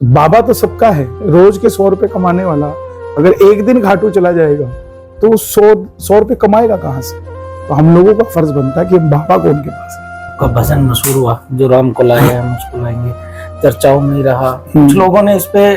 बाबा तो सबका है। रोज के 100 रुपए कमाने वाला अगर एक दिन घाटू चला जाएगा तो वो 100 रुपए कमाएगा कहाँ से। तो हम लोगों का फर्ज बनता है कि हम बाबा को उनके पास का भजन मशहूर हुआ, जो राम को लाए हम उसको लाएंगे, चर्चाओं में ही रहा। कुछ लोगों ने इस पे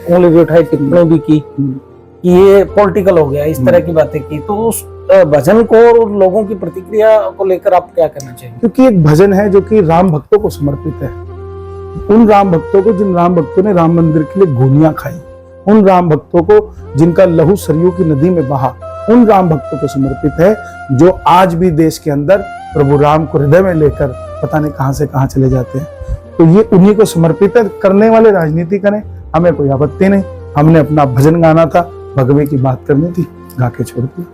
उंगली भी उठाई, टिप्पणी भी की कि ये पॉलिटिकल हो गया, इस तरह की बातें की। तो उस भजन को और लोगों की प्रतिक्रिया को लेकर आप क्या करना चाहिए? क्योंकि एक भजन है जो कि राम भक्तों को समर्पित है। उन राम भक्तों को जिन राम भक्तों ने राम मंदिर के लिए गोलियां खाई, उन राम भक्तों को जिनका लहू सरयू की नदी में बहा, उन राम भक्तों को समर्पित है जो आज भी देश के अंदर प्रभु राम को हृदय में लेकर पता नहीं कहां से कहां चले जाते हैं। तो ये उन्हीं को समर्पित है। करने वाले राजनीति करें, हमें कोई आपत्ति नहीं। हमने अपना भजन गाना था, भगवे की बात करनी थी, गा के छोड़ दी।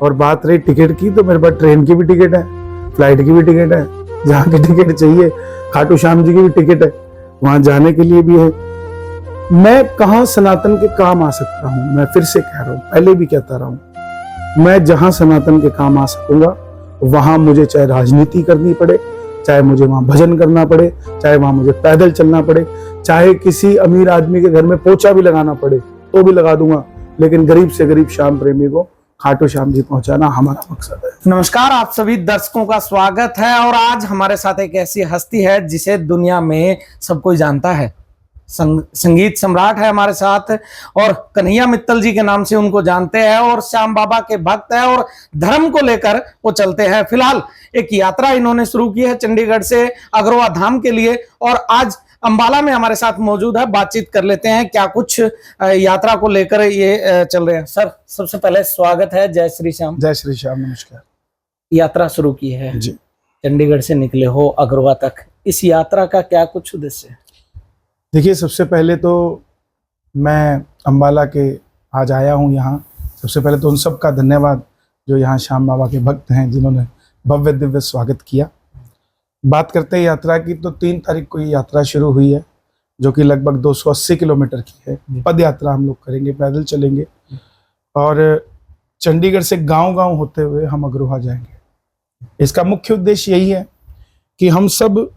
और बात रही टिकट की, तो मेरे पास ट्रेन की भी टिकट है, फ्लाइट की भी टिकट है, जहाँ की टिकट चाहिए, खाटू श्याम जी की भी टिकट है, वहां जाने के लिए भी है। मैं कहाँ सनातन के काम आ सकता हूँ? मैं फिर से कह रहा हूँ, पहले भी कहता रहा हूँ, मैं जहां सनातन के काम आ सकूंगा वहां मुझे चाहे राजनीति करनी पड़े, चाहे मुझे वहां भजन करना पड़े, चाहे वहां मुझे पैदल चलना पड़े, चाहे किसी अमीर आदमी के घर में पोछा भी लगाना पड़े तो भी लगा दूंगा, लेकिन गरीब से गरीब श्याम प्रेमी को खाटू श्याम जी पहुंचाना हमारा मकसद है। नमस्कार, आप सभी दर्शकों का स्वागत है। और आज हमारे साथ एक ऐसी हस्ती है जिसे दुनिया में सब कोई जानता है। संगीत सम्राट है हमारे साथ, और कन्हैया मित्तल जी के नाम से उनको जानते हैं, और श्याम बाबा के भक्त है और धर्म को लेकर वो चलते हैं। फिलहाल एक यात्रा इन्होंने शुरू की है चंडीगढ़ से अग्रवा धाम के लिए, और आज अंबाला में हमारे साथ मौजूद है। बातचीत कर लेते हैं क्या कुछ यात्रा को लेकर ये चल रहे हैं। सर, सबसे पहले स्वागत है। जय श्री श्याम। जय श्री श्याम, नमस्कार। यात्रा शुरू की है जी, चंडीगढ़ से निकले हो अग्रवा तक, इस यात्रा का क्या कुछ उद्देश्य है? देखिए, सबसे पहले तो मैं अंबाला के आज आया हूँ यहाँ। सबसे पहले तो उन सब का धन्यवाद जो यहाँ श्याम बाबा के भक्त हैं, जिन्होंने भव्य दिव्य स्वागत किया। बात करते हैं यात्रा की, तो 3 तारीख को ये यात्रा शुरू हुई है, जो कि लगभग 280 किलोमीटर की है। पद यात्रा हम लोग करेंगे, पैदल चलेंगे, और चंडीगढ़ से गांव-गांव होते हुए हम अग्रोहा जाएंगे। इसका मुख्य उद्देश्य यही है कि हम सब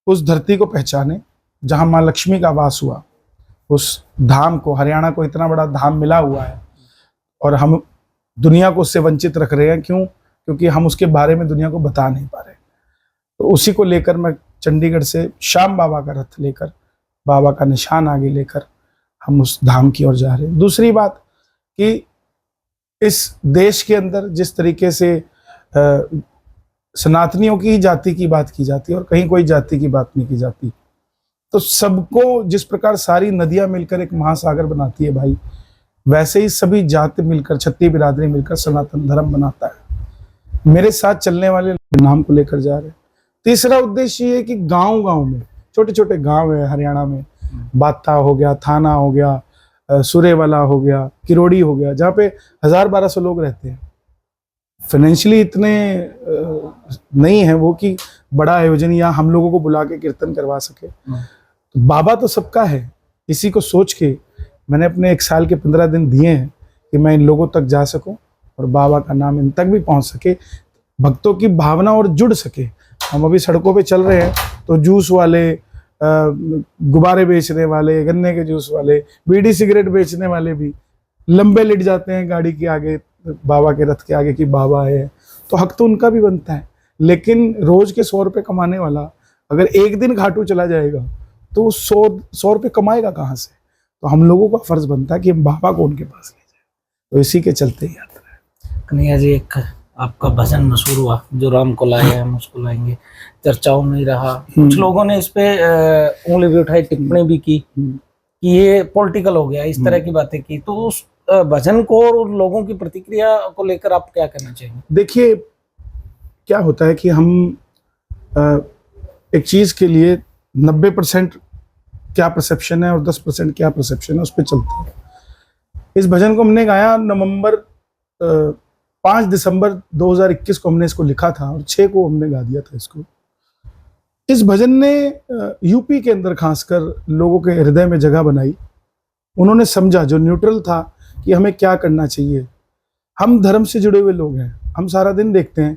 उस धरती को पहचाने जहां माँ लक्ष्मी का वास हुआ, उस धाम को, हरियाणा को इतना बड़ा धाम मिला हुआ है और हम दुनिया को उससे वंचित रख रहे हैं। क्यों? क्योंकि हम उसके बारे में दुनिया को बता नहीं पा रहे। तो उसी को लेकर मैं चंडीगढ़ से श्याम बाबा का रथ लेकर, बाबा का निशान आगे लेकर हम उस धाम की ओर जा रहे हैं। दूसरी बात कि इस देश के अंदर जिस तरीके से सनातनियों की जाति की बात की जाती है और कहीं कोई जाति की बात नहीं की जाती, तो सबको जिस प्रकार सारी नदियां मिलकर एक महासागर बनाती है भाई, वैसे ही सभी जाति मिलकर, क्षत्रिय बिरादरी मिलकर सनातन धर्म बनाता है। मेरे साथ चलने वाले नाम को लेकर जा रहे हैं। तीसरा उद्देश्य ये है कि गांव-गांव में, छोटे छोटे गांव है हरियाणा में, बाता हो गया, थाना हो गया, सुरेवाला हो गया, किरोड़ी हो गया, जहाँ पे 1000-1200 लोग रहते हैं। फाइनेंशियली इतने नहीं है वो कि बड़ा आयोजन या हम लोगों को बुला के कीर्तन करवा सके। तो बाबा तो सबका है, इसी को सोच के मैंने अपने 1 साल के 15 दिन दिए हैं कि मैं इन लोगों तक जा सकूं और बाबा का नाम इन तक भी पहुंच सके, भक्तों की भावना और जुड़ सके। हम अभी सड़कों पे चल रहे हैं तो जूस वाले, गुब्बारे बेचने वाले, गन्ने के जूस वाले, बीड़ी सिगरेट बेचने वाले भी लंबे लिट जाते हैं गाड़ी के आगे, बाबा के रथ के आगे कि बाबा है। तो हक तो उनका भी बनता है, लेकिन रोज के 100 रुपए कमाने वाला अगर एक दिन घाटू चला जाएगा तो 100 रुपए कमाएगा कहाँ से। तो हम लोगों का फर्ज बनता है कि हम बाबा को उनके पास ले जाए। तो इसी के चलते ही यात्रा है। कन्हैया जी, एक आपका भजन मशहूर हुआ, जो राम को लाए हम उसको लाएंगे, चर्चाओं में ही रहा। कुछ लोगों ने इस पे उंगली भी उठाई, टिप्पणी भी की कि ये पॉलिटिकल हो गया, इस तरह की बातें की। तो उस भजन को और लोगों की प्रतिक्रिया को लेकर आप क्या करना चाहिए? देखिए, क्या होता है कि हम एक चीज के लिए 90% क्या परसेप्शन है और 10% क्या परसेप्शन है, उस पर चलते हैं। इस भजन को हमने गाया 5 दिसंबर 2021 को हमने इसको लिखा था और 6 को हमने गा दिया था इसको। इस भजन ने यूपी के अंदर खासकर लोगों के हृदय में जगह बनाई। उन्होंने समझा, जो न्यूट्रल था, कि हमें क्या करना चाहिए। हम धर्म से जुड़े हुए लोग हैं, हम सारा दिन देखते हैं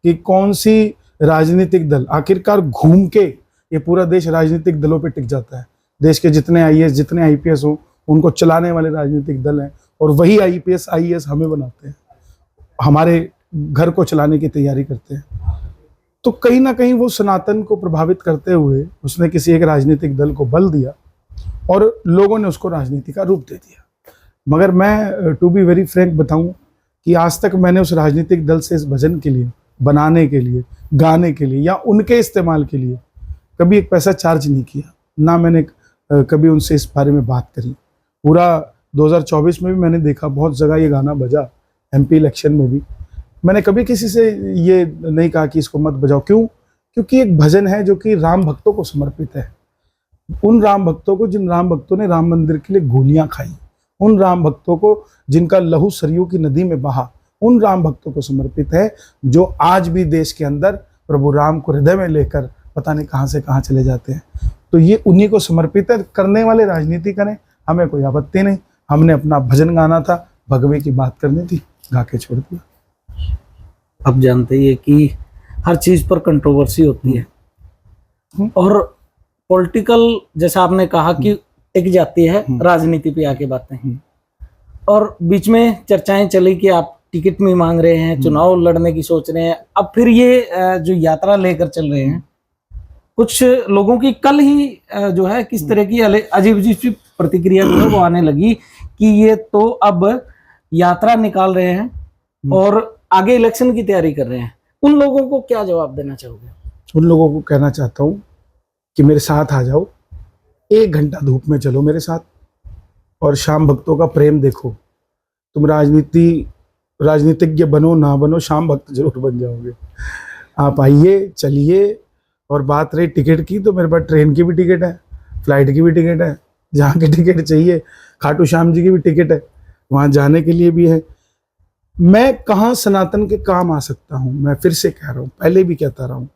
कि कौन सी राजनीतिक दल, आखिरकार घूम के ये पूरा देश राजनीतिक दलों पे टिक जाता है। देश के जितने आईएएस जितने आईपीएस हो उनको चलाने वाले राजनीतिक दल हैं, और वही आईपीएस आईएएस हमें बनाते हैं, हमारे घर को चलाने की तैयारी करते हैं। तो कहीं ना कहीं वो सनातन को प्रभावित करते हुए उसने किसी एक राजनीतिक दल को बल दिया और लोगों ने उसको राजनीति का रूप दे दिया। मगर मैं टू बी वेरी फ्रैंक बताऊं कि आज तक मैंने उस राजनीतिक दल से इस भजन के लिए, बनाने के लिए, गाने के लिए या उनके इस्तेमाल के लिए कभी एक पैसा चार्ज नहीं किया, ना मैंने कभी उनसे इस बारे में बात करी। पूरा 2024 में भी मैंने देखा बहुत जगह ये गाना बजा, एमपी इलेक्शन में भी मैंने कभी किसी से ये नहीं कहा कि इसको मत बजाओ। क्यों? क्योंकि एक भजन है जो कि राम भक्तों को समर्पित है, उन राम भक्तों को जिन राम भक्तों ने राम मंदिर के लिए गोलियां खाई, उन राम भक्तों को जिनका लहू सरयू की नदी में बहा, उन राम भक्तों को समर्पित है जो आज भी देश के अंदर प्रभु राम को हृदय में लेकर पता नहीं कहां से कहां चले जाते हैं। तो ये उन्हीं को समर्पित है। करने वाले राजनीति करें, हमें कोई आपत्ति नहीं। हमने अपना भजन गाना था, भगवे की बात करनी थी, गा के छोड़ दिया। आप जानते ही है कि हर चीज पर कंट्रोवर्सी होती है और पॉलिटिकल, जैसा आपने कहा कि टिक जाती है राजनीति पे आके बातें, और बीच में चर्चाएं चली कि आप टिकट नहीं मांग रहे हैं, चुनाव लड़ने की सोच रहे हैं। अब फिर ये जो यात्रा लेकर चल रहे हैं, कुछ लोगों की कल ही जो है किस तरह की अजीब अजीब सी प्रतिक्रिया जो है वो आने लगी कि ये तो अब यात्रा निकाल रहे हैं और आगे इलेक्शन की तैयारी कर रहे हैं। उन लोगों को क्या जवाब देना चाहोगे? उन लोगों को कहना चाहता हूँ कि मेरे साथ आ जाओ, 1 घंटा धूप में चलो मेरे साथ और श्याम भक्तों का प्रेम देखो। तुम राजनीतिज्ञ बनो ना बनो, श्याम भक्त जरूर बन जाओगे। आप आइए, चलिए। और बात रही टिकट की, तो मेरे पास ट्रेन की भी टिकट है, फ्लाइट की भी टिकट है, जहाँ की टिकट चाहिए, खाटू श्याम जी की भी टिकट है, वहाँ जाने के लिए भी है। मैं कहाँ सनातन के काम आ सकता हूँ? मैं फिर से कह रहा हूँ, पहले भी कहता रहा हूँ,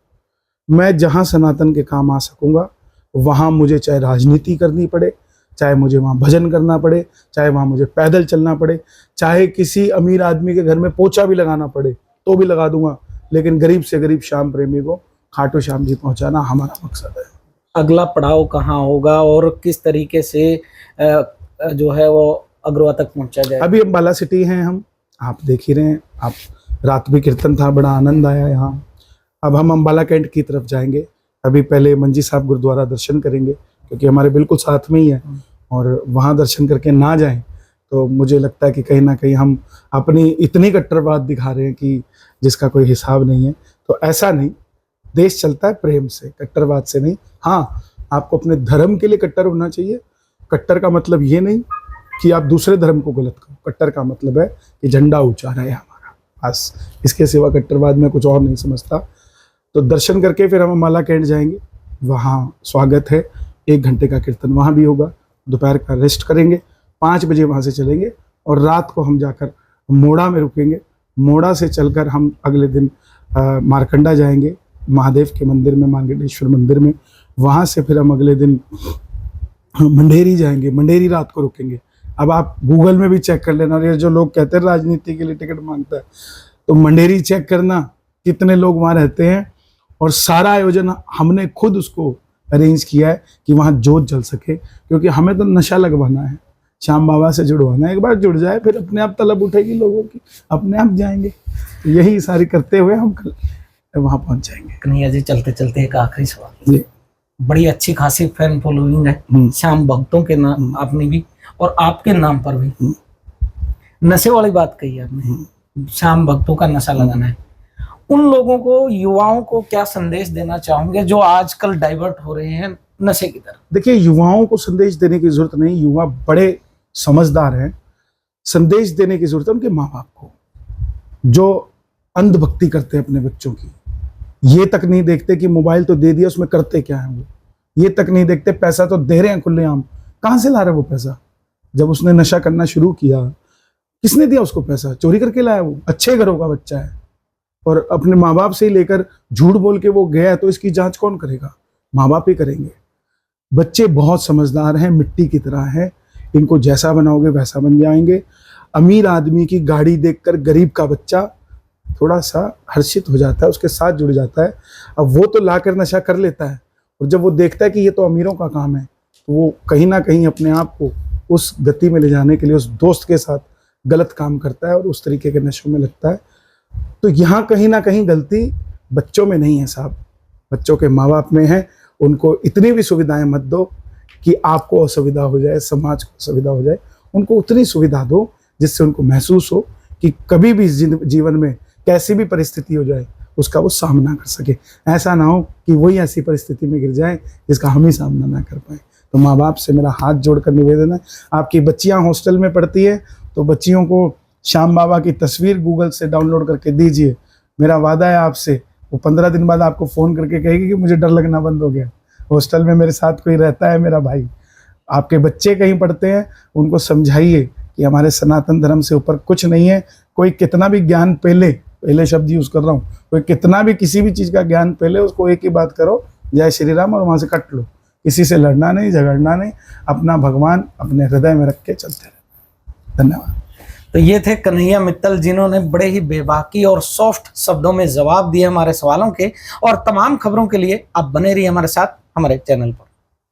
मैं जहाँ सनातन के काम आ सकूँगा वहाँ मुझे चाहे राजनीति करनी पड़े, चाहे मुझे वहाँ भजन करना पड़े, चाहे वहाँ मुझे पैदल चलना पड़े, चाहे किसी अमीर आदमी के घर में पोछा भी लगाना पड़े तो भी लगा दूंगा, लेकिन गरीब से गरीब श्याम प्रेमी को खाटू श्याम जी पहुँचाना हमारा मकसद है। अगला पड़ाव कहाँ होगा और किस तरीके से जो है वो अग्रवा तक पहुँचा जाए? अभी अम्बाला सिटी हैं हम, आप देख ही रहे हैं। आप रात भी कीर्तन था, बड़ा आनंद आया यहाँ। अब हम अम्बाला कैंट की तरफ जाएंगे। अभी पहले मंजी साहब गुरुद्वारा दर्शन करेंगे क्योंकि हमारे बिल्कुल साथ में ही है, और वहाँ दर्शन करके ना जाएं तो मुझे लगता है कि कहीं ना कहीं हम अपनी इतनी कट्टरवाद दिखा रहे हैं कि जिसका कोई हिसाब नहीं है। तो ऐसा नहीं, देश चलता है प्रेम से, कट्टरवाद से नहीं। हाँ, आपको अपने धर्म के लिए कट्टर होना चाहिए। कट्टर का मतलब ये नहीं कि आप दूसरे धर्म को गलत करो, कट्टर का मतलब है कि झंडा ऊंचा रहे हमारा, बस। इसके सिवा कट्टरवाद में कुछ और नहीं समझता। तो दर्शन करके फिर हम अम्बाला कैंट जाएंगे, वहाँ स्वागत है, 1 घंटे का कीर्तन वहाँ भी होगा। दोपहर का रेस्ट करेंगे, 5 बजे वहाँ से चलेंगे और रात को हम जाकर मोड़ा में रुकेंगे। मोड़ा से चलकर हम अगले दिन मारकंडा जाएंगे, महादेव के मंदिर में, मार्कंडेश्वर मंदिर में। वहाँ से फिर हम अगले दिन मंडेरी जाएंगे, मंडेरी रात को रुकेंगे। अब आप गूगल में भी चेक कर लेना, ये जो लोग कहते हैं राजनीति के लिए टिकट मांगता है, तो मंडेरी चेक करना कितने लोग वहाँ रहते हैं। और सारा आयोजन हमने खुद उसको अरेंज किया है कि वहाँ जोत जल सके, क्योंकि हमें तो नशा लगवाना है, श्याम बाबा से जुड़वाना है। एक बार जुड़ जाए फिर अपने आप तलब उठेगी लोगों की, अपने आप जाएंगे। तो यही सारी करते हुए हम कल वहाँ पहुँच जाएंगे। कन्हैया जी, चलते चलते एक आखिरी सवाल। जी, बड़ी अच्छी खासी फैन फॉलोइंग है श्याम भक्तों के नाम, आपने भी और आपके नाम पर भी। नशे वाली बात कही आपने, श्याम भक्तों का नशा लगाना है। उन लोगों को, युवाओं को क्या संदेश देना चाहोगे जो आजकल डाइवर्ट हो रहे हैं नशे की तरफ? देखिए, युवाओं को संदेश देने की जरूरत नहीं, युवा बड़े समझदार हैं। संदेश देने की जरूरत है उनके माँ बाप को, जो अंधभक्ति करते हैं अपने बच्चों की। ये तक नहीं देखते कि मोबाइल तो दे दिया, उसमें करते क्या है वो। ये तक नहीं देखते पैसा तो दे रहे हैं खुलेआम, कहाँ से ला रहे वो पैसा। जब उसने नशा करना शुरू किया, किसने दिया उसको पैसा? चोरी करके लाया वो। अच्छे घरों का बच्चा है और अपने माँ बाप से ही लेकर झूठ बोल के वो गया, तो इसकी जांच कौन करेगा? माँ बाप ही करेंगे। बच्चे बहुत समझदार हैं, मिट्टी की तरह हैं, इनको जैसा बनाओगे वैसा बन जाएंगे। अमीर आदमी की गाड़ी देखकर गरीब का बच्चा थोड़ा सा हर्षित हो जाता है, उसके साथ जुड़ जाता है। अब वो तो लाकर नशा कर लेता है, और जब वो देखता है कि ये तो अमीरों का काम है, तो वो कहीं ना कहीं अपने आप को उस गति में ले जाने के लिए उस दोस्त के साथ गलत काम करता है और उस तरीके के नशों में लगता है। तो यहाँ कहीं ना कहीं गलती बच्चों में नहीं है साहब, बच्चों के माँ बाप में है। उनको इतनी भी सुविधाएं मत दो कि आपको असुविधा हो जाए, समाज को असुविधा हो जाए। उनको उतनी सुविधा दो जिससे उनको महसूस हो कि कभी भी जीवन में कैसी भी परिस्थिति हो जाए उसका वो सामना कर सके। ऐसा ना हो कि वही ऐसी परिस्थिति में गिर जाए जिसका हम ही सामना ना कर पाए। तो माँ बाप से मेरा हाथ जोड़कर निवेदन है, आपकी बच्चियाँ हॉस्टल में पढ़ती है तो बच्चियों को श्याम बाबा की तस्वीर गूगल से डाउनलोड करके दीजिए। मेरा वादा है आपसे, वो 15 दिन बाद आपको फ़ोन करके कहेगी कि मुझे डर लगना बंद हो गया, हॉस्टल में मेरे साथ कोई रहता है, मेरा भाई। आपके बच्चे कहीं पढ़ते हैं, उनको समझाइए कि हमारे सनातन धर्म से ऊपर कुछ नहीं है। कोई कितना भी ज्ञान पहले शब्द यूज़ कर रहा हूँ, कोई कितना भी किसी भी चीज़ का ज्ञान पहले, उसको एक ही बात करो, जय श्री राम, और वहाँ से कट लो। किसी से लड़ना नहीं, झगड़ना नहीं, अपना भगवान अपने हृदय में रख के चलते रहना। धन्यवाद। तो ये थे कन्हैया मित्तल, जिन्होंने बड़े ही बेबाकी और सॉफ्ट शब्दों में जवाब दिए हमारे सवालों के। और तमाम खबरों के लिए आप बने रहिए हमारे साथ हमारे चैनल पर।